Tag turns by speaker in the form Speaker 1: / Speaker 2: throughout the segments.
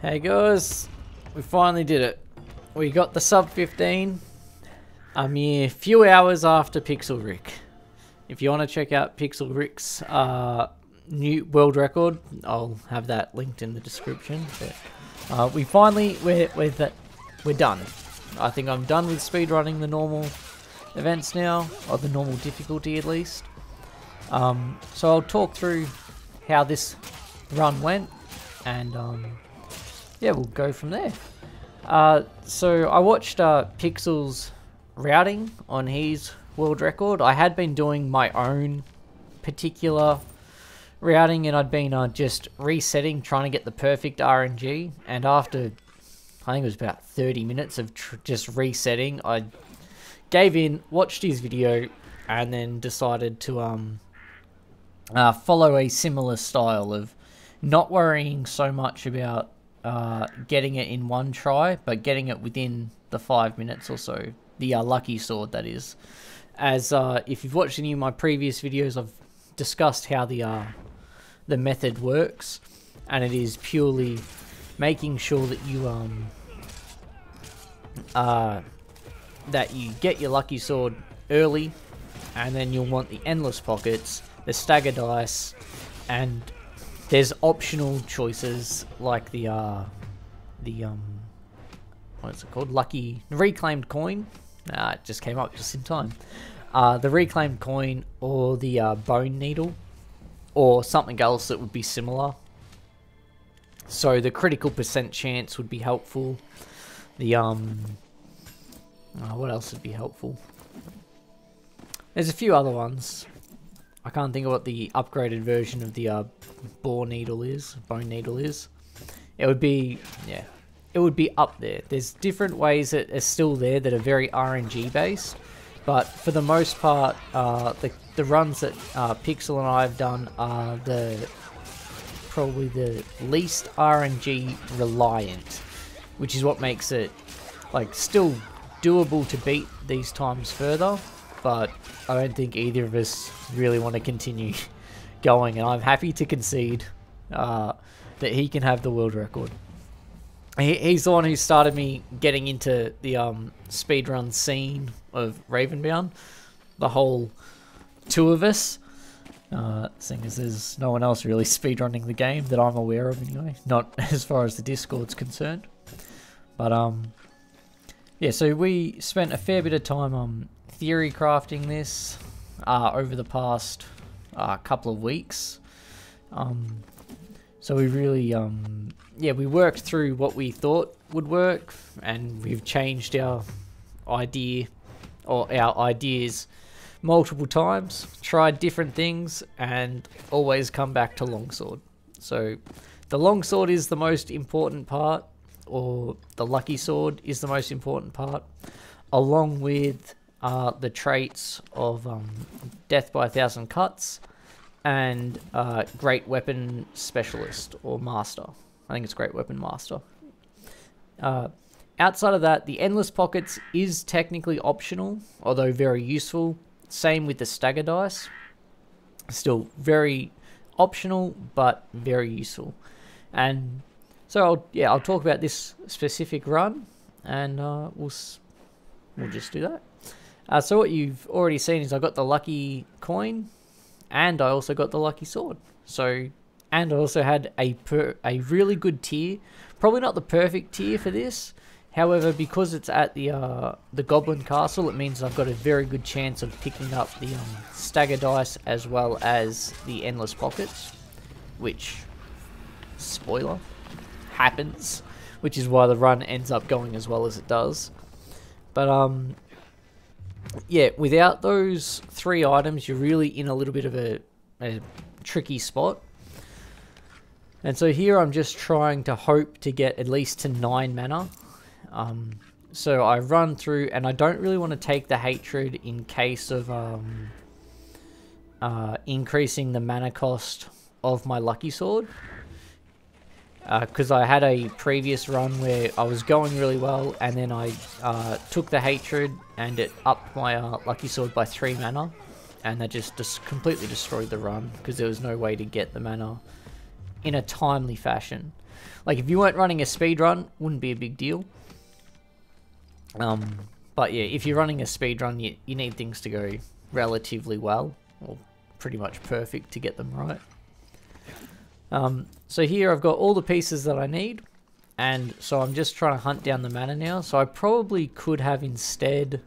Speaker 1: Hey guys, we finally did it. We got the sub 15 a mere few hours after Pixel Rick. If you want to check out Pixel Rick's new world record, I'll have that linked in the description. But, we finally, we're done. I think I'm done with speedrunning the normal events now, or the normal difficulty at least. So I'll talk through how this run went, and yeah, we'll go from there. So I watched Pixel's routing on his world record. I had been doing my own particular routing, and I'd been just resetting, trying to get the perfect RNG. And after, I think it was about 30 minutes of just resetting, I gave in, watched his video, and then decided to follow a similar style of not worrying so much about getting it in one try, but getting it within the 5 minutes or so. The lucky sword, that is. As if you've watched any of my previous videos, I've discussed how the method works, and it is purely making sure that you get your lucky sword early, and then you'll want the endless pockets, the stagger dice, and there's optional choices like the what's it called? Reclaimed coin. It just came up just in time. The reclaimed coin, or the bone needle, or something else that would be similar. So the critical percent chance would be helpful. The what else would be helpful? There's a few other ones. I can't think of what the upgraded version of the bone needle is. It would be, yeah, it would be up there. There's different ways that are still there that are very RNG based, but for the most part, the runs that Pixel and I have done are probably the least RNG reliant, which is what makes it like still doable to beat these times further. But I don't think either of us really want to continue going, and I'm happy to concede that he can have the world record. He's the one who started me getting into the speedrun scene of Ravenbound, the whole two of us, seeing as there's no one else really speedrunning the game that I'm aware of anyway, not as far as the Discord's concerned. But yeah, so we spent a fair bit of time theory crafting this over the past couple of weeks. So we really, yeah, we worked through what we thought would work, and we've changed our idea or our ideas multiple times, tried different things, and always come back to longsword. So the longsword is the most important part, or the lucky sword is the most important part, along with the traits of death by 1,000 cuts and great weapon specialist or master. I think it's great weapon master. Outside of that, the endless pockets is technically optional, although very useful. Same with the stagger dice. Still very optional, but very useful. And so I'll talk about this specific run, and we'll just do that. So what you've already seen is I got the lucky coin, and I also got the lucky sword. So, and I also had a really good tier. Probably not the perfect tier for this. However, because it's at the Goblin Castle, it means I've got a very good chance of picking up the stagger dice as well as the endless pockets, which, spoiler, happens, which is why the run ends up going as well as it does. But yeah, without those three items, you're really in a little bit of a tricky spot. And so here I'm just trying to hope to get at least to 9 mana. So I run through, and I don't really want to take the hatred in case of increasing the mana cost of my lucky sword. Because I had a previous run where I was going really well, and then I took the hatred and it upped my lucky sword by 3 mana, and that just completely destroyed the run because there was no way to get the mana in a timely fashion. Like, if you weren't running a speedrun, wouldn't be a big deal. But yeah, if you're running a speedrun, you need things to go relatively well, or pretty much perfect to get them right. So here I've got all the pieces that I need, and so I'm just trying to hunt down the mana now. So I probably could have instead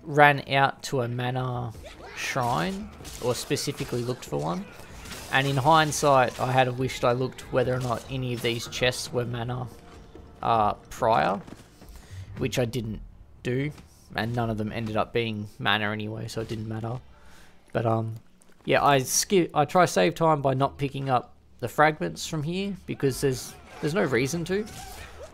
Speaker 1: ran out to a mana shrine, or specifically looked for one. And in hindsight, I had wished I looked whether or not any of these chests were mana prior, which I didn't do, and none of them ended up being mana anyway, so it didn't matter. But yeah, I try save time by not picking up the fragments from here, because there's no reason to.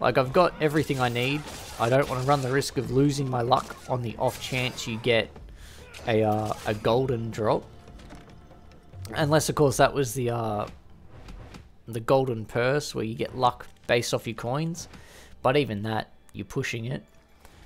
Speaker 1: Like, I've got everything I need. I don't want to run the risk of losing my luck on the off chance you get a golden drop. Unless, of course, that was the golden purse where you get luck based off your coins. But even that, you're pushing it.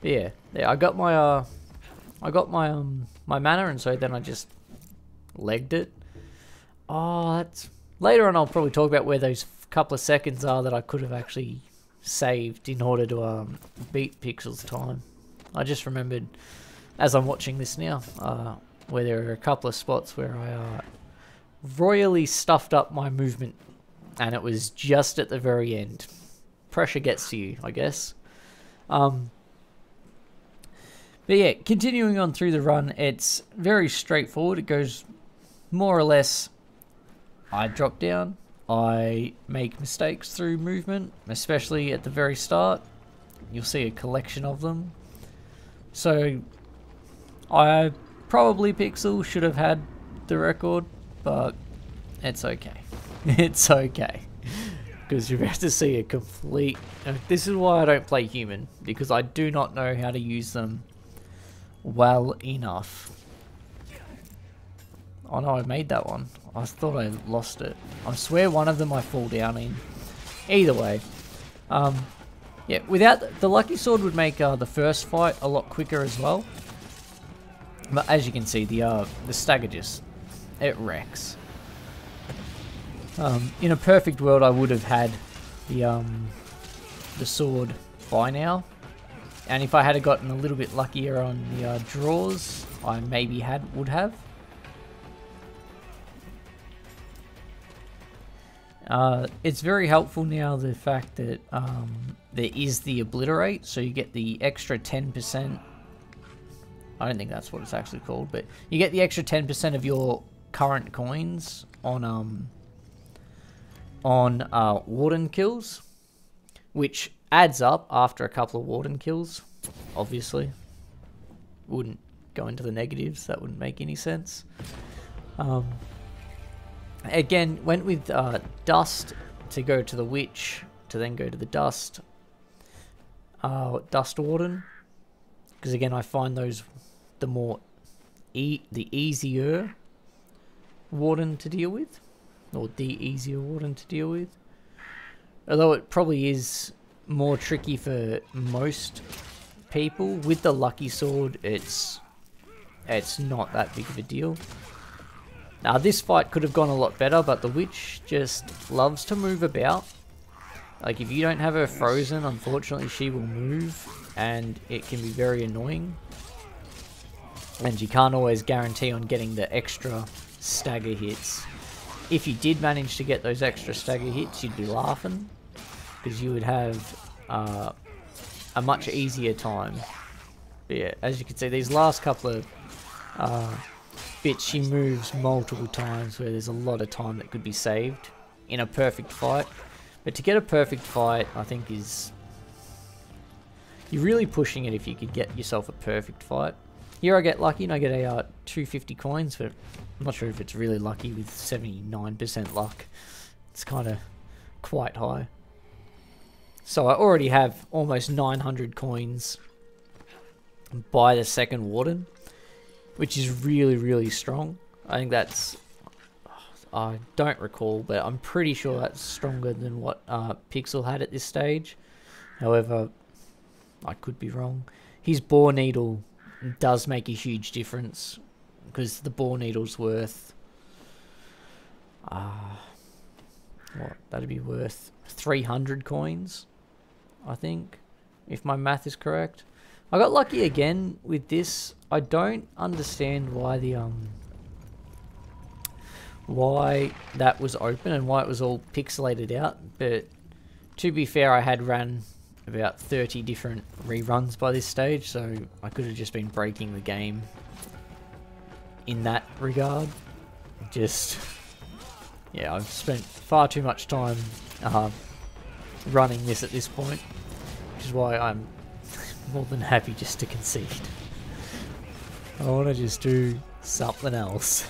Speaker 1: But yeah, I got my my mana, and so then I just legged it. Oh, that's later on. I'll probably talk about where those couple of seconds are that I could have actually saved in order to beat Pixel's time. I just remembered as I'm watching this now, where there are a couple of spots where I royally stuffed up my movement, and it was just at the very end. Pressure gets to you, I guess. But yeah, continuing on through the run, it's very straightforward. It goes more or less, I drop down, I make mistakes through movement, especially at the very start. You'll see a collection of them. So I probably, Pixel, should have had the record, but it's okay. It's okay. Because you're about to see a complete... This is why I don't play human, because I do not know how to use them well enough. Oh no, I made that one. I thought I lost it. I swear one of them I fall down in. Either way. Yeah, without... The Lucky Sword would make the first fight a lot quicker as well. But as you can see, the stagger just... It wrecks. In a perfect world, I would have had the sword by now. And if I had gotten a little bit luckier on the draws, I maybe would have. It's very helpful now, the fact that there is the obliterate, so you get the extra 10%. I don't think that's what it's actually called, but you get the extra 10% of your current coins on warden kills, which adds up after a couple of warden kills. Obviously, wouldn't go into the negatives. That wouldn't make any sense. Again, went with dust to go to the witch, to then go to the dust warden, because again I find those the easier warden to deal with, or the easier warden to deal with. Although it probably is more tricky for most people. With the Lucky Sword, it's not that big of a deal. Now this fight could have gone a lot better, but the witch just loves to move about. Like, if you don't have her frozen, unfortunately she will move, and it can be very annoying. And you can't always guarantee on getting the extra stagger hits. If you did manage to get those extra stagger hits, you'd be laughing, because you would have a much easier time. But yeah, as you can see, these last couple of bits, she moves multiple times, where there's a lot of time that could be saved in a perfect fight. But to get a perfect fight, I think you're really pushing it if you could get yourself a perfect fight. Here I get lucky and I get a 250 coins, but I'm not sure if it's really lucky with 79% luck. It's kind of quite high. So I already have almost 900 coins by the second warden, which is really, really strong. I think that's... I don't recall, but I'm pretty sure that's stronger than what Pixel had at this stage. However, I could be wrong. His Bore Needle does make a huge difference, because the Bore Needle's worth... what, that'd be worth 300 coins, I think, if my math is correct. I got lucky again with this. I don't understand why the why that was open and why it was all pixelated out, but to be fair, I had ran about 30 different reruns by this stage, so I could have just been breaking the game in that regard. Just, yeah, I've spent far too much time running this at this point, which is why I'm more than happy just to concede. I want to just do something else.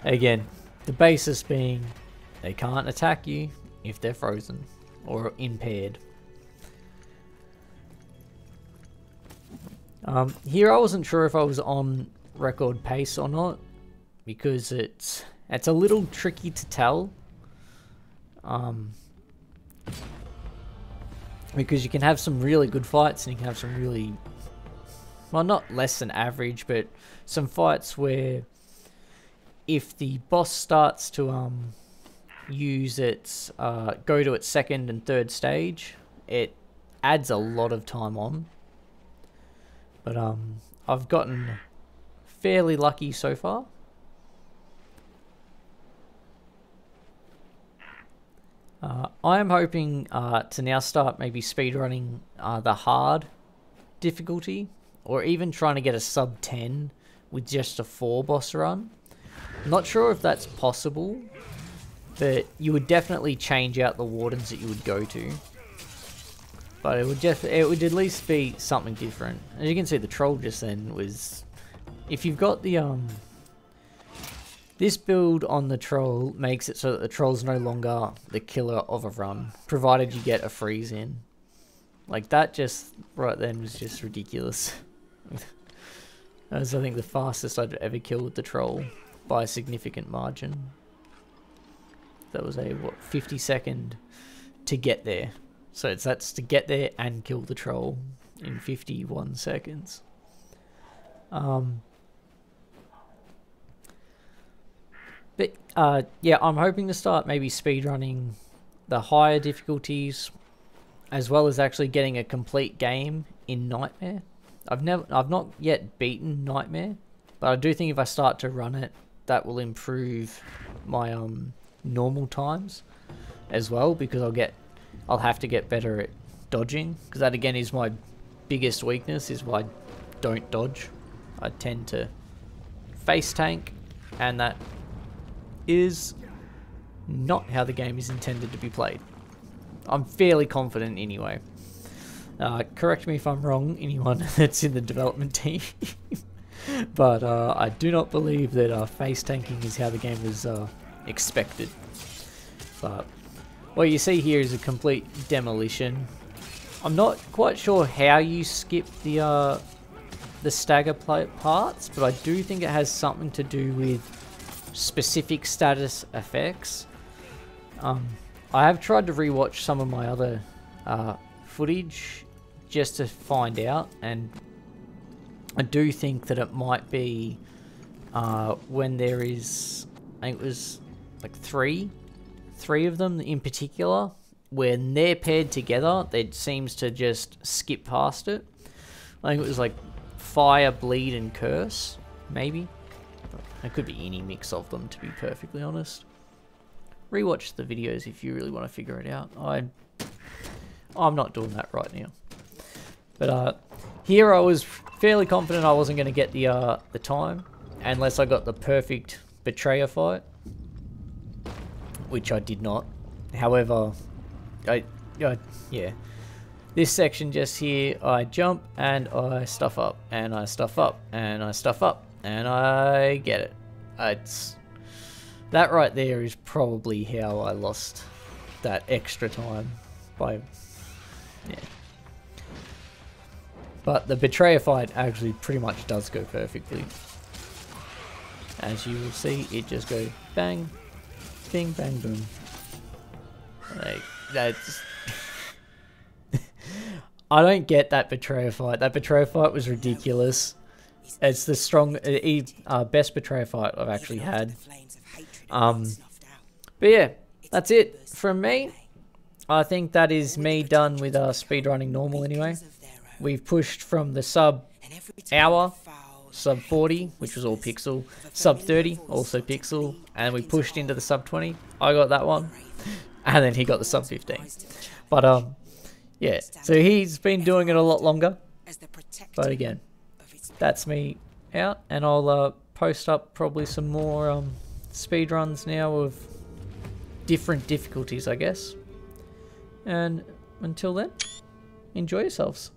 Speaker 1: Again, the basis being they can't attack you if they're frozen or impaired. Here I wasn't sure if I was on record pace or not, because it's a little tricky to tell. Because you can have some really good fights and you can have some really, well, not less than average, but some fights where if the boss starts to use its go to its second and third stage, it adds a lot of time on. But I've gotten fairly lucky so far. I am hoping to now start maybe speedrunning the hard difficulty, or even trying to get a sub 10 with just a 4 boss run. I'm not sure if that's possible, but you would definitely change out the wardens that you would go to. But it would at least be something different. As you can see, the troll just then was, if you've got the this build on the troll makes it so that the troll's no longer the killer of a run, provided you get a freeze in. Like that just right then was just ridiculous. That was, I think, the fastest I'd ever killed the troll by a significant margin. That was a, what, 50-second to get there. So that's to get there and kill the troll in 51 seconds. But yeah, I'm hoping to start maybe speedrunning the higher difficulties, as well as actually getting a complete game in Nightmare. I've not yet beaten Nightmare, but I do think if I start to run it, that will improve my normal times as well, because I'll have to get better at dodging, because that again is my biggest weakness, is why I don't dodge. I tend to face tank, and that is not how the game is intended to be played. I'm fairly confident anyway. Correct me if I'm wrong, anyone that's in the development team. But I do not believe that face tanking is how the game was expected. But what you see here is a complete demolition. I'm not quite sure how you skip the stagger parts, but I do think it has something to do with specific status effects. I have tried to rewatch some of my other footage just to find out, and I do think that it might be when there is, I think it was like three of them in particular, when they're paired together, it seems to just skip past it. I think it was like Fire, Bleed, and Curse, maybe. It could be any mix of them, to be perfectly honest. Rewatch the videos if you really want to figure it out. I'm not doing that right now. But here I was fairly confident I wasn't going to get the time, unless I got the perfect Betrayer fight, which I did not. However, yeah. This section just here, I jump and I stuff up, and I stuff up, and I stuff up, and I get it. That right there is probably how I lost that extra time by, yeah. But the Betrayer fight actually pretty much does go perfectly. As you will see, it just goes bang, bing, bang, boom. Like, that's... I don't get that Betrayer fight. That Betrayer fight was ridiculous. It's the best Betrayer fight I've actually had. But yeah, that's it from me. I think that is me done with speedrunning normal anyway. We've pushed from the sub hour, sub 40, which was all pixel, sub 30, also pixel, and we pushed into the sub 20. I got that one, and then he got the sub 15. But yeah, so he's been doing it a lot longer. But again, that's me out, and I'll post up probably some more speedruns now of different difficulties, I guess. And until then, enjoy yourselves.